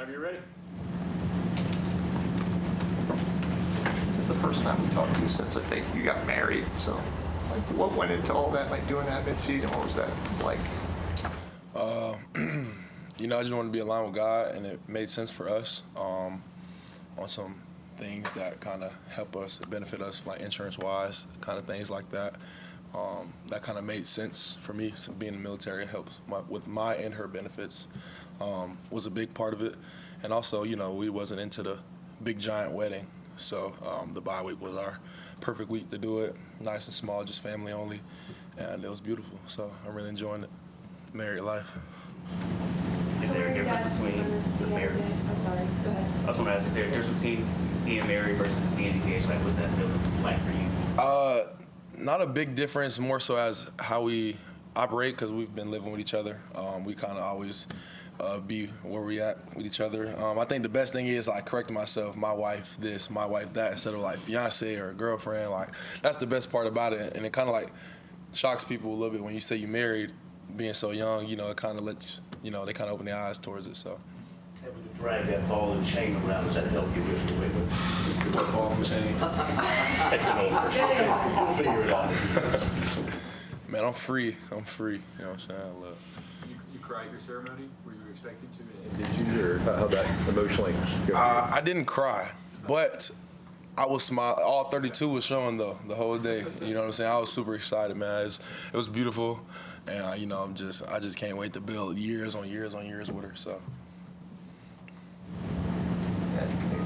Whenever you're ready. This is the first time we talked to you since I think you got married. So, like, what went into all that? Like doing that mid-season, what was that like? I just wanted to be aligned with God, and it made sense for us on some things that kind of help us, benefit us, like insurance-wise, kind of things like that. That kind of made sense for me. So being in the military helps with my and her benefits was a big part of it. And also, we wasn't into the big giant wedding, so the bye week was our perfect week to do it. Nice and small, just family only, and it was beautiful. So I'm really enjoying it. Married life. Is there a difference between the marriage? I'm sorry, go ahead. I was going to ask, is there a difference between being married versus being engaged? Like, what's that feeling like for you? Not a big difference, more so as how we operate, because we've been living with each other. We kind of always be where we at with each other. I think the best thing is like correcting myself, my wife this, my wife that, instead of like fiance or girlfriend. Like that's the best part about it, and it kind of like shocks people a little bit when you say you married, being so young. It kind of lets they kind of open their eyes towards it. So. Having to drag that ball and chain around, does that help you with your way? What ball and chain? It's an old person. I'll figure it out. Man, I'm free. You know what I'm saying? I love. You cried your ceremony? Were you expected to? Did you, or how that emotionally? I didn't cry, but I was smiling. All 32 was showing though the whole day. You know what I'm saying? I was super excited, man. It was beautiful, and I just can't wait to build years on years on years with her. So.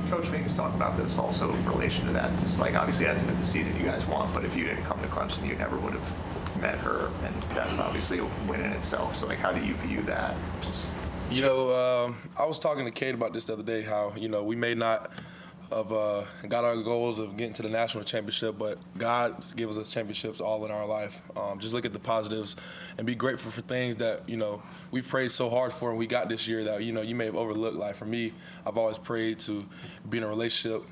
Coach made us talk about this also in relation to that. Just like obviously it hasn't been the season you guys want, but if you didn't come to Clemson, you never would have met her, and that's obviously a win in itself. So like, how do you view that? I was talking to Kate about this the other day, how, we may not have got our goals of getting to the national championship, but God gives us championships all in our life. Just look at the positives and be grateful for things that, we've prayed so hard for and we got this year that, you may have overlooked. Like for me, I've always prayed to be in a relationship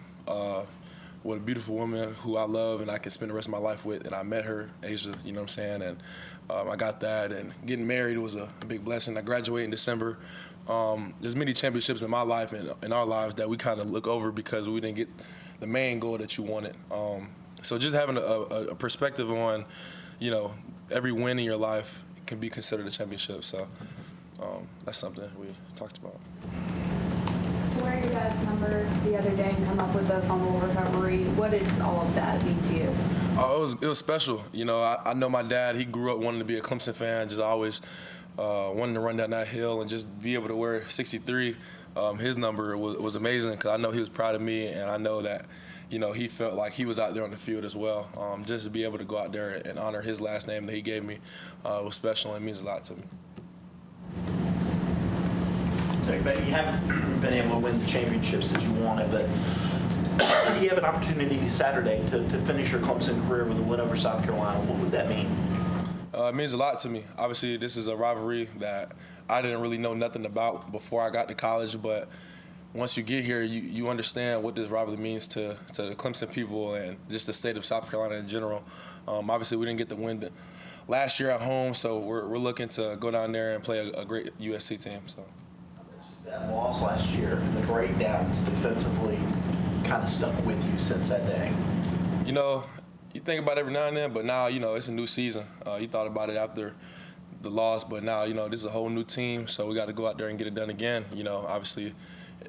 with a beautiful woman who I love and I can spend the rest of my life with. And I met her, Asia, you know what I'm saying? And I got that. And getting married was a big blessing. I graduated in December. There's many championships in my life and in our lives that we kind of look over because we didn't get the main goal that you wanted. So just having a perspective on, every win in your life can be considered a championship. So that's something we talked about. To wear your dad's number the other day and come up with the fumble recovery, what did all of that mean to you? It was special. I know my dad, he grew up wanting to be a Clemson fan, just always wanting to run down that hill and just be able to wear 63. His number was amazing because I know he was proud of me, and I know that, he felt like he was out there on the field as well. Just to be able to go out there and honor his last name that he gave me was special and means a lot to me. But you haven't been able to win the championships that you wanted, but you have an opportunity Saturday to finish your Clemson career with a win over South Carolina. What would that mean? It means a lot to me. Obviously, this is a rivalry that I didn't really know nothing about before I got to college, but once you get here, you understand what this rivalry means to the Clemson people and just the state of South Carolina in general. Obviously, we didn't get the win last year at home, so we're looking to go down there and play a great USC team. So. That loss last year and the breakdowns defensively kind of stuck with you since that day? You think about it every now and then, but now, it's a new season. You thought about it after the loss, but now, this is a whole new team, so we got to go out there and get it done again. Obviously,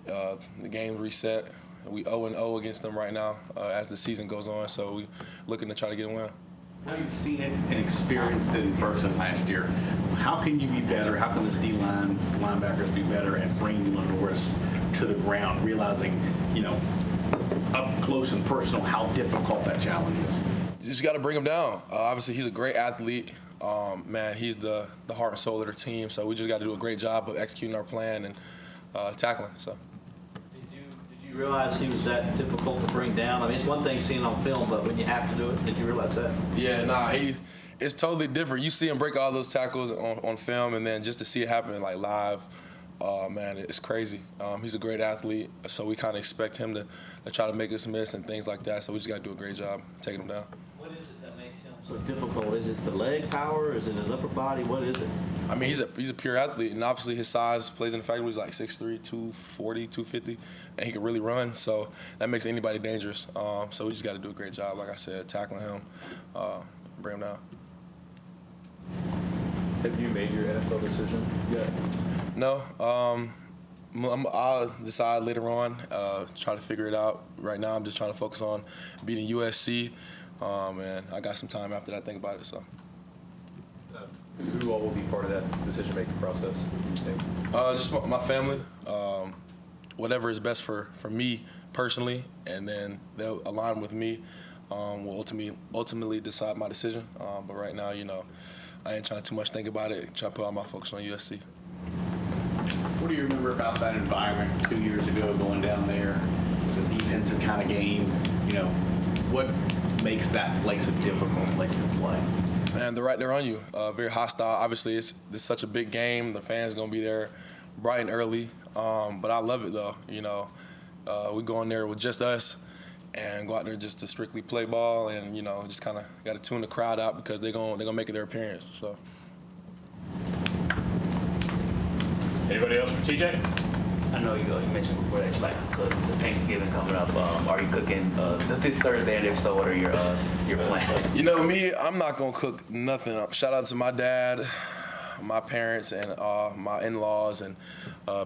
the game reset. We 0-0 against them right now as the season goes on, so we're looking to try to get a win. Now you've seen it and experienced it in person last year. How can you be better? How can this D-line linebackers be better at bringing Lenores to the ground, realizing, up close and personal how difficult that challenge is? You just got to bring him down. Obviously, he's a great athlete. Man, he's the heart and soul of their team, so we just got to do a great job of executing our plan and tackling. So. Did you realize he was that difficult to bring down? I mean, it's one thing seeing on film, but when you have to do it, did you realize that? Yeah, it's totally different. You see him break all those tackles on film, and then just to see it happen like live, man, it's crazy. He's a great athlete, so we kind of expect him to try to make us miss and things like that. So we just got to do a great job taking him down. What is it that makes him So difficult, is it the leg power, is it his upper body, what is it? I mean, he's a pure athlete, and obviously his size plays in the factor. He's like 6'3", 240, 250, and he can really run. So that makes anybody dangerous. So we just got to do a great job, like I said, tackling him, bring him down. Have you made your NFL decision yet? No, I'll decide later on. Try to figure it out. Right now, I'm just trying to focus on beating USC, and I got some time after that to think about it. So. Who all will be part of that decision-making process, do you think? Just my family, whatever is best for me personally, and then they'll align with me. Will ultimately decide my decision. But right now, I ain't trying to too much think about it. Trying to put all my focus on USC. What do you remember about that environment 2 years ago going down there? It was a defensive kind of game. What makes that place a difficult place to play? Man, they're right there on you. Very hostile. Obviously, it's such a big game. The fans gonna be there bright and early. But I love it though. We go in there with just us and go out there just to strictly play ball, and just kind of got to tune the crowd out because they're gonna make it their appearance. So. Anybody else for TJ? I know you mentioned before that you like to cook. The Thanksgiving coming up. Are you cooking this Thursday? And if so, what are your plans? Me, I'm not gonna cook nothing up. Shout out to my dad, my parents, and my in-laws, and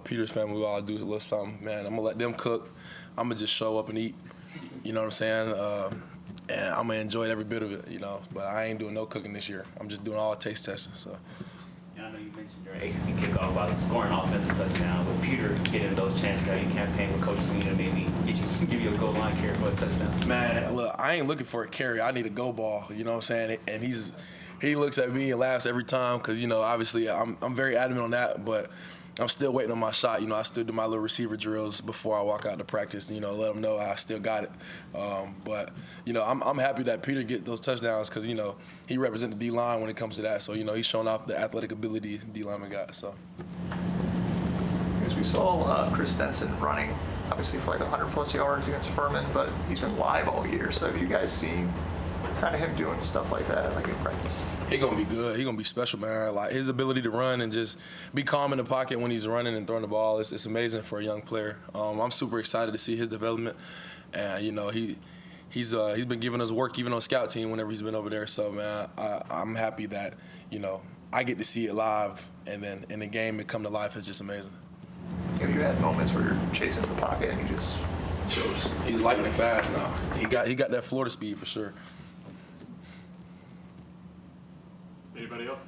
Peter's family. We all do a little something. Man, I'm gonna let them cook. I'm gonna just show up and eat. You know what I'm saying? And I'm gonna enjoy every bit of it. But I ain't doing no cooking this year. I'm just doing all taste testing. So. I know you mentioned during ACC kickoff about scoring offensive touchdown, but Peter getting those chances. How you campaign with Coach Sweeney to maybe give you a goal line carry for a touchdown? Man, look, I ain't looking for a carry. I need a go ball. You know what I'm saying? And he looks at me and laughs every time because obviously I'm very adamant on that, but I'm still waiting on my shot. I still do my little receiver drills before I walk out to practice. Let them know I still got it. But I'm happy that Peter get those touchdowns because he represents the D line when it comes to that. So he's showing off the athletic ability D lineman got. So. Because we saw Chris Denson running, obviously for like 100+ yards against Furman, but he's been live all year. So have you guys seen kind of him doing stuff like that, like in practice? He gonna be good. He gonna be special, man. Like his ability to run and just be calm in the pocket when he's running and throwing the ball, it's amazing for a young player. I'm super excited to see his development, and he's been giving us work even on scout team whenever he's been over there. So man, I'm happy that I get to see it live, and then in the game it come to life. It's just amazing. Have you had moments where you're chasing the pocket and he just goes? He's lightning fast now. He got that Florida speed for sure. Anybody else?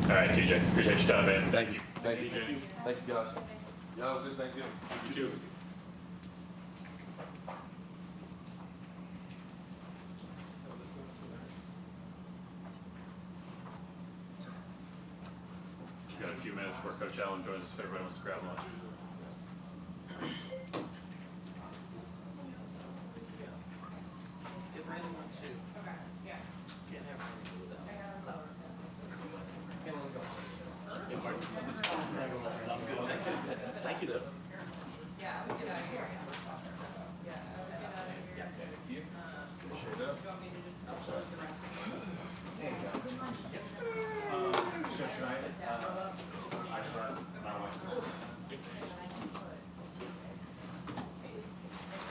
All right, TJ. Appreciate your time, man. Thank you. Thanks, TJ. Thank you, guys. Y'all have a good Thanksgiving. You too. We've got a few minutes before Coach Allen joins us if everybody wants to grab lunch. Get Brandon one too. Okay, yeah. Can't have Brandon without. Can't let him go. I'm good, thank you. Thank you though.